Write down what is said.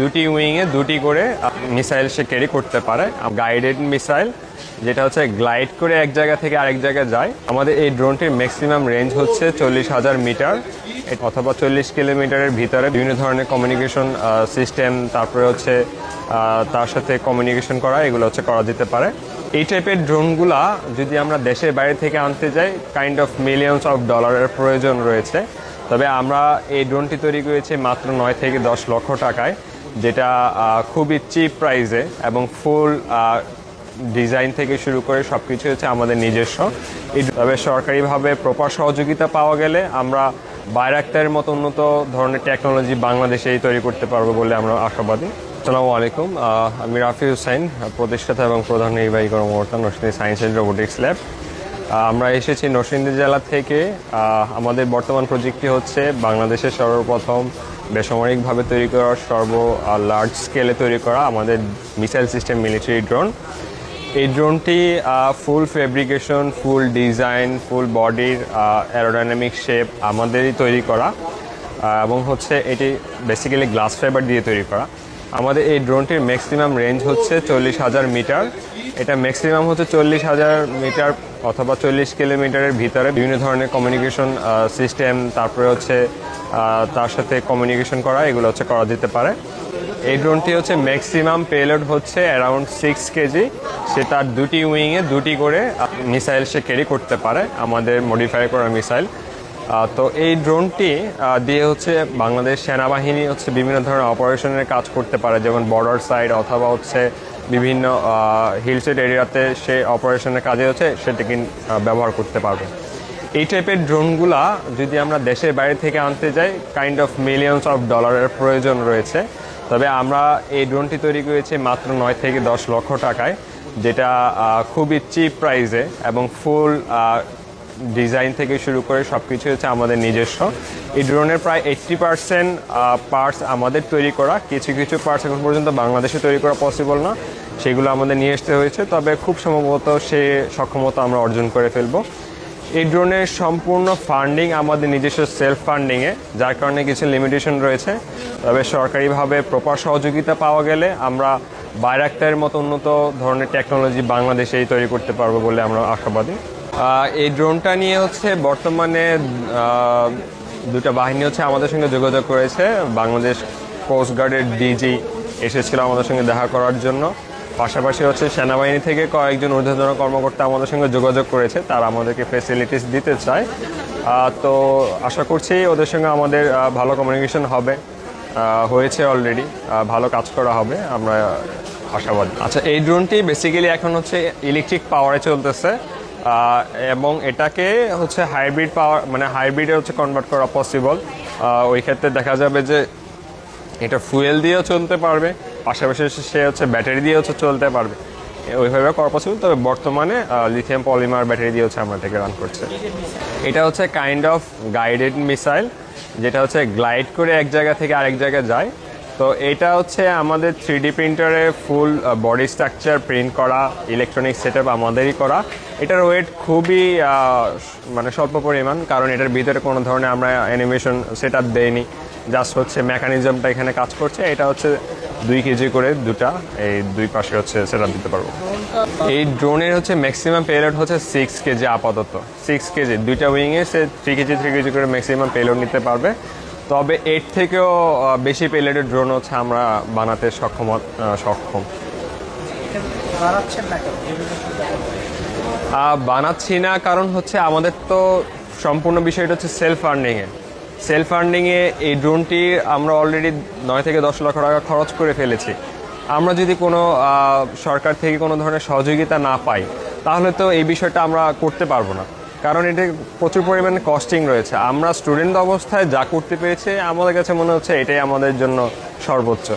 দুটি উইংয়ে দুটি করে মিসাইল সে ক্যারি করতে পারে। গাইডেড মিসাইল যেটা হচ্ছে গ্লাইড করে এক জায়গা থেকে আরেক জায়গায় যায়। আমাদের এই ড্রোনটির ম্যাক্সিমাম রেঞ্জ হচ্ছে 40,000 মিটার অথবা 40 কিলোমিটারের ভিতরে বিভিন্ন ধরনের কমিউনিকেশন সিস্টেম, তারপরে হচ্ছে তার সাথে কমিউনিকেশন করা, এগুলো হচ্ছে করা যেতে পারে। এই টাইপের ড্রোনগুলা যদি আমরা দেশের বাইরে থেকে আনতে যাই, কাইন্ড অফ মিলিয়নস অফ ডলারের প্রয়োজন রয়েছে। তবে আমরা এই ড্রোনটি তৈরি করেছি মাত্র 9 থেকে 10 লক্ষ টাকায়, যেটা খুবই চিপ প্রাইসে এবং ফুল ডিজাইন থেকে শুরু করে সব কিছু হচ্ছে আমাদের নিজস্ব। তবে সরকারিভাবে প্রপার সহযোগিতা পাওয়া গেলে আমরা বাইরাক্তারের মতো উন্নত ধরনের টেকনোলজি বাংলাদেশেই তৈরি করতে পারবো বলে আমরা আশাবাদী। আসসালামু আলাইকুম, আমি রাফি হুসাইন, প্রতিষ্ঠাতা এবং প্রধান নির্বাহী কর্মকর্তা Narsingdi science and robotics lab. আমরা এসেছি নরসিংদী জেলা থেকে। আমাদের বর্তমান প্রজেক্টটি হচ্ছে বাংলাদেশের সর্বপ্রথম বেসামরিকভাবে তৈরি করা লার্জ স্কেলে তৈরি করা আমাদের মিসাইল সিস্টেম মিলিটারি ড্রোন। এই ড্রোনটি ফুল ফেব্রিকেশন, ফুল ডিজাইন, ফুল বডির অ্যারোডাইনামিক শেপ আমাদেরই তৈরি করা এবং হচ্ছে এটি বেসিক্যালি গ্লাস ফাইবার দিয়ে তৈরি করা। আমাদের এই ড্রোনটির ম্যাক্সিমাম রেঞ্জ হচ্ছে 40,000 মিটার। এটা ম্যাক্সিমাম হচ্ছে 40,000 মিটার অথবা 40 কিলোমিটারের ভিতরে বিভিন্ন ধরনের কমিউনিকেশন সিস্টেম, তারপরে হচ্ছে তার সাথে কমিউনিকেশন করা, এগুলো হচ্ছে করা যেতে পারে। এই ড্রোনটি হচ্ছে ম্যাক্সিমাম পেলোড হচ্ছে অ্যারাউন্ড 6 কেজি। সে তার দুটি উইংয়ে দুটি করে মিসাইল সে ক্যারি করতে পারে, আমাদের মডিফাই করা মিসাইল। তো এই ড্রোনটি দিয়ে হচ্ছে বাংলাদেশ সেনাবাহিনী হচ্ছে বিভিন্ন ধরনের অপারেশনের কাজ করতে পারে, যেমন বর্ডার সাইড অথবা হচ্ছে বিভিন্ন হিলসেড এরিয়াতে সে অপারেশনের কাজে হচ্ছে সেটাকে ব্যবহার করতে পারবে। এই টাইপের ড্রোনগুলা যদি আমরা দেশের বাইরে থেকে আনতে যাই, কাইন্ড অফ মিলিয়নস অফ ডলারের প্রয়োজন রয়েছে। তবে আমরা এই ড্রোনটি তৈরি করেছি মাত্র 9 থেকে 10 লক্ষ টাকায়, যেটা খুবই চিপ প্রাইসে এবং ফুল ডিজাইন থেকে শুরু করে সব কিছু হচ্ছে আমাদের নিজস্ব। এই ড্রোনের প্রায় 80% পার্টস আমাদের তৈরি করা। কিছু কিছু পার্টস এখন পর্যন্ত বাংলাদেশে তৈরি করা পসিবল না, সেগুলো আমাদের নিয়ে আসতে হয়েছে। তবে খুব সম্ভবত সে সক্ষমতা আমরা অর্জন করে ফেলবো। এই ড্রোনের সম্পূর্ণ ফান্ডিং আমাদের নিজস্ব সেলফ ফান্ডিংয়ে, যার কারণে কিছু লিমিটেশন রয়েছে। তবে সরকারিভাবে প্রপার সহযোগিতা পাওয়া গেলে আমরা বাইরাক্তারের মতো উন্নত ধরনের টেকনোলজি বাংলাদেশেই তৈরি করতে পারবো বলে আমরা আশাবাদী। এই ড্রোনটা নিয়ে হচ্ছে বর্তমানে দুটা বাহিনী হচ্ছে আমাদের সঙ্গে যোগাযোগ করেছে। বাংলাদেশ কোস্টগার্ডের ডিজি এসেছিল আমাদের সঙ্গে দেখা করার জন্য। পাশাপাশি হচ্ছে সেনাবাহিনী থেকে কয়েকজন ঊর্ধ্বতন কর্মকর্তা আমাদের সঙ্গে যোগাযোগ করেছে, তারা আমাদেরকে ফ্যাসিলিটিস দিতে চায়। তো আশা করছি ওদের সঙ্গে আমাদের ভালো কমিউনিকেশন হবে, হয়েছে অলরেডি, ভালো কাজ করা হবে, আমরা আশাবাদী। আচ্ছা, এই ড্রোনটি বেসিক্যালি এখন হচ্ছে ইলেকট্রিক পাওয়ারে চলতেছে এবং এটাকে হচ্ছে হাইব্রিড পাওয়ার মানে হাইব্রিডে হচ্ছে কনভার্ট করা পসিবল। ওই ক্ষেত্রে দেখা যাবে যে এটা ফুয়েল দিয়েও চলতে পারবে, পাশাপাশি সে হচ্ছে ব্যাটারি দিয়ে হচ্ছে চলতে পারবে, ওইভাবে করা পসিবল। তবে বর্তমানে লিথিয়াম পলিমার ব্যাটারি দিয়ে হচ্ছে আমরা এটাকে রান করছি। এটা হচ্ছে কাইন্ড অফ গাইডেড মিসাইল, যেটা হচ্ছে গ্লাইড করে এক জায়গা থেকে আরেক জায়গায় যায়। তো এটা হচ্ছে আমাদের 3D প্রিন্টারে ফুল বডি স্ট্রাকচার প্রিন্ট করা, ইলেকট্রনিক সেটআপ আমাদেরই করা। এটার ওয়েট খুবই মানে স্বল্প পরিমাণ, কারণ এটার ভিতরে কোনো ধরনের আমরা অ্যানিমেশন সেটআপ দেইনি, জাস্ট হচ্ছে মেকানিজমটা এখানে কাজ করছে। এটা হচ্ছে 2 কেজি করে দুটা, এই দুই পাশে হচ্ছে সেটআপ দিতে পারবো। এই ড্রোনের হচ্ছে ম্যাক্সিমাম পেলোড হচ্ছে 6 কেজি আপাতত। 6 কেজি দুইটা উইংয়ে সে 3 কেজি করে ম্যাক্সিমাম পেলোড নিতে পারবে। তবে এর থেকেও বেশি পেলোডের ড্রোন হচ্ছে আমরা বানাতে সক্ষম। বানাচ্ছি না কারণ হচ্ছে আমাদের তো সম্পূর্ণ বিষয়টা হচ্ছে সেলফ ফান্ডিংয়ে এই ড্রোনটি আমরা অলরেডি 9 থেকে 10 লক্ষ টাকা খরচ করে ফেলেছি। আমরা যদি কোনো সরকার থেকে কোনো ধরনের সহযোগিতা না পাই, তাহলে তো এই বিষয়টা আমরা করতে পারবো না, কারণ এটা প্রচুর পরিমাণে কস্টিং রয়েছে। আমরা স্টুডেন্ট অবস্থায় যা করতে পেরেছি আমাদের কাছে মনে হচ্ছে এটাই আমাদের জন্য সর্বোচ্চ।